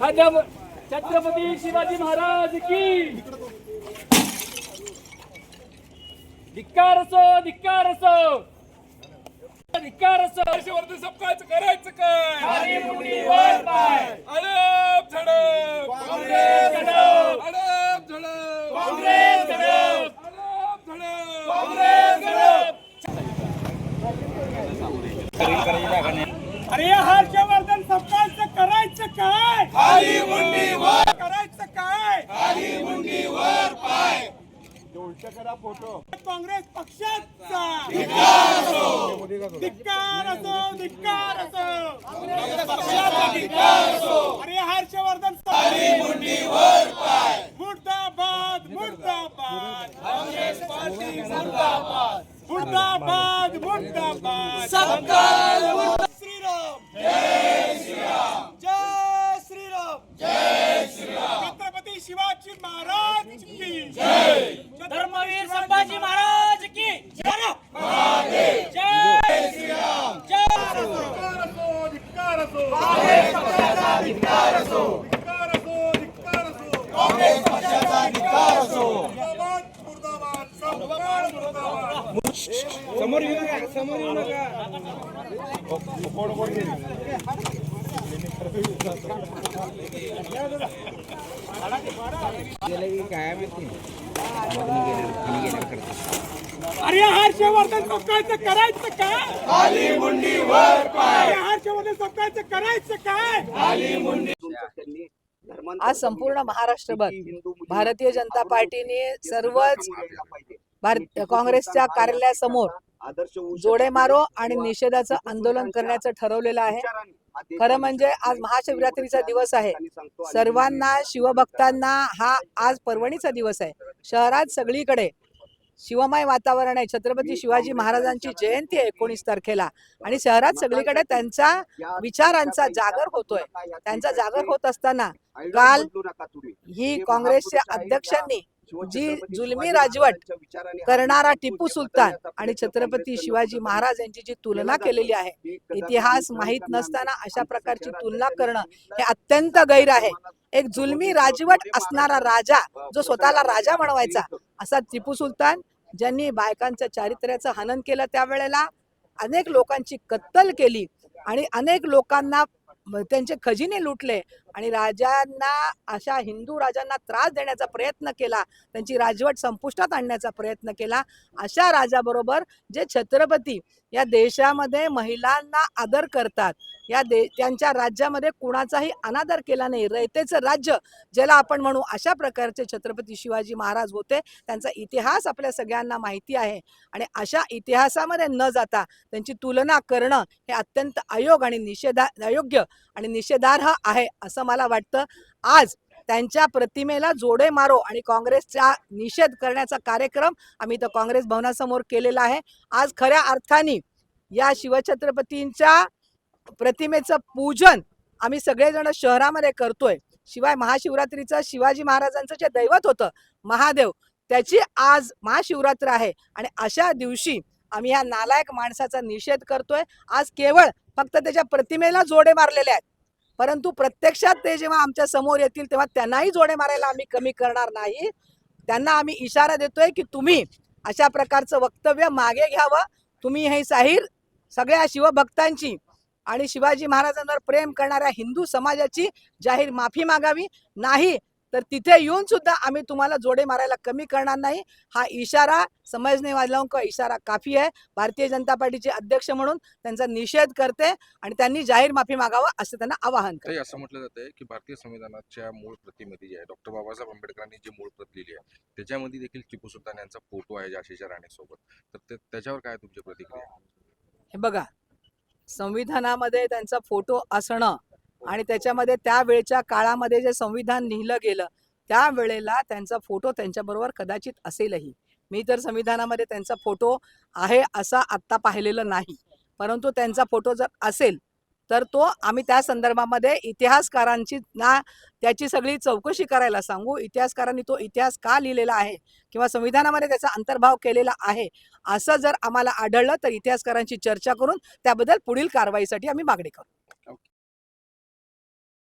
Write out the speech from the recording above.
आदम छत्रपती शिवाजी महाराज की धिक्कार असो, धिक्कार असो, धिक्कार असो. हर्षवर्धन सपकाळचं करायचं काय? खाली मुंडी वर पाय. अडप झडप काँग्रेस घडव, अडप झडप काँग्रेस घडव, अडप झडप काँग्रेस घडव. अरे हर्षवर्धन सपकाळचं करायचं काय? खाली मुंडी वर करायचं काय? खाली मुंडी वर पाय. काँग्रेस पक्षाचा धिक्कार असो, धिक्कार असो, धिक्कार असो. अरे हर्षवर्धन खाली मुंडी वर पाय. मुर्दाबाद, मुर्दाबाद, काँग्रेस पार्टी मुर्दाबाद. मुर्दाबाद, मुर्दाबाद. सपकाळ श्रीराम, जय श्रीराम, जय श्रीराम, जय श्रीराम, छत्रपती शिवाजी महाराज की जय. धर्मवीर संभाजी महाराज की जय. महादेव जय श्रीराम. जय. धिक्कार असो, काँग्रेस पक्षाचा धिक्कार असो, धिक्कार असो, धिक्कार असो, काँग्रेस पक्षाचा धिक्कार असो. मुर्दाबाद, मुर्दाबाद, सपकाळ मुर्दाबाद. समोर येऊ नका, समोर येऊ नका. अरे हर्षवर्धन सपकाळचं करायचं काय? खाली मुंडी वर पाय. अरे हर्षवर्धन सपकाळचं करायचं काय? खाली मुंडी. आज संपूर्ण महाराष्ट्रभर भारतीय जनता पार्टीने सर्वच काँग्रेसच्या कार्यालयासमोर जोडे मारो आणि निषेधाचं आंदोलन करण्याचं ठरवलेलं आहे. खरं म्हणजे आज महाशिवरात्रीचा दिवस आहे. सर्वांना शिवभक्तांना हा आज पर्वणीचा दिवस आहे. शहरात सगळीकडे शिवमय वातावरण आहे. छत्रपती शिवाजी महाराजांची जयंती आहे 19 तारखेला आणि शहरात सगळीकडे त्यांचा विचारांचा जागर होतोय. त्यांचा जागर होत असताना काल ही काँग्रेसच्या अध्यक्षांनी जी जुलमी राजवट करणारा टिपू सुलतान आणि छत्रपती शिवाजी महाराज यांची जी तुलना केलेली आहे, इतिहास माहीत नसताना अशा प्रकारची तुलना करणं हे अत्यंत गैर आहे. एक जुलमी राजवट असणारा राजा जो स्वतःला राजा बनवायचा असा टिपू सुलतान ज्यांनी बायकांच्या चारित्र्याचं हनन केलं, त्यावेळेला अनेक लोकांची कत्तल केली आणि अनेक लोकांना त्यांचे खजिने लुटले आणि राजांना अशा हिंदू राजांना त्रास देण्याचा प्रयत्न केला, त्यांची राजवट संपुष्टात आणण्याचा प्रयत्न केला. अशा राजाबरोबर जे छत्रपती या देशामध्ये महिलांना आदर करतात, त्यांच्या राज्यामध्ये कुणाचाही अनादर केला नाही, रयतेचं राज्य ज्याला आपण म्हणू, अशा प्रकारचे छत्रपती शिवाजी महाराज होते. त्यांचा इतिहास आपल्या सगळ्यांना माहिती आहे आणि अशा इतिहासामध्ये न जाता त्यांची तुलना करणं हे अत्यंत अयोग्य आणि निषेधार्ह आहे असं मला वाटतं. आज त्यांच्या प्रतिमेला जोडे मारो आणि काँग्रेसचा निषेध करण्याचा कार्यक्रम आम्ही तर काँग्रेस भवनासमोर केलेला आहे. आज खऱ्या अर्थाने या शिवछत्रपतींच्या प्रतिमेचं पूजन आम्ही सगळेजण शहरामध्ये करतोय. शिवाय महाशिवरात्रीचं शिवाजी महाराजांचं जे दैवत होतं महादेव, त्याची आज महाशिवरात्र आहे आणि अशा दिवशी आम्ही ह्या नालायक माणसाचा निषेध करतोय. आज केवळ फक्त त्याच्या प्रतिमेला जोडे मारलेले आहेत, परंतु प्रत्यक्षात ते जेव्हा आमच्या समोर येतील तेव्हा त्यांनाही जोडे मारायला आम्ही कमी करणार नाही. त्यांना आम्ही इशारा देतोय की तुम्ही अशा प्रकारचं वक्तव्य मागे घ्यावं. तुम्ही हे जाहीर सगळ्या शिवभक्तांची आणि शिवाजी महाराजांवर प्रेम करणाऱ्या हिंदू समाजाची जाहीर माफी मागावी. नाही तर तिथे येऊन सुद्धा आम्ही तुम्हाला जोडे मारायला कमी करणार नाही. हा इशारा समजने वालों का इशारा काफी आहे. भारतीय जनता पार्टीचे अध्यक्ष म्हणून त्यांचा निषेध करते आणि त्यांनी जाहीर माफी मागावं असं त्यांना आवाहन करते. असं म्हटलं जातंय की भारतीय संविधानाच्या मूळ प्रतीमध्ये जे आहे डॉक्टर बाबासाहेब आंबेडकरांनी जी मूळ प्रत लिहिली आहे त्याच्यामध्ये देखील टिपू सुलतान यांचा फोटो आहे झाशीच्या राणीसोबत. तर त्याच्यावर काय तुमची प्रतिक्रिया? हे बघा, संविधानामध्ये त्यांचा फोटो असणं आणि त्याच्यामध्ये त्यावेळच्या काळामध्ये जे संविधान लिहिलं गेलं त्यावेळेला त्यांचा फोटो त्यांच्याबरोबर कदाचित असेलही. मी तर संविधानामध्ये त्यांचा फोटो आहे असा आत्ता पाहिलेलं नाही, परंतु त्यांचा फोटो जर असेल तर तो आम्ही त्या संदर्भामध्ये इतिहासकारांची त्याची सगळी चौकशी करायला सांगू. इतिहासकारांनी तो इतिहास का लिहिलेला आहे किंवा संविधानामध्ये त्याचा अंतर्भाव केलेला आहे असं जर आम्हाला आढळलं तर इतिहासकारांची चर्चा करून त्याबद्दल पुढील कारवाईसाठी आम्ही मागणी करू.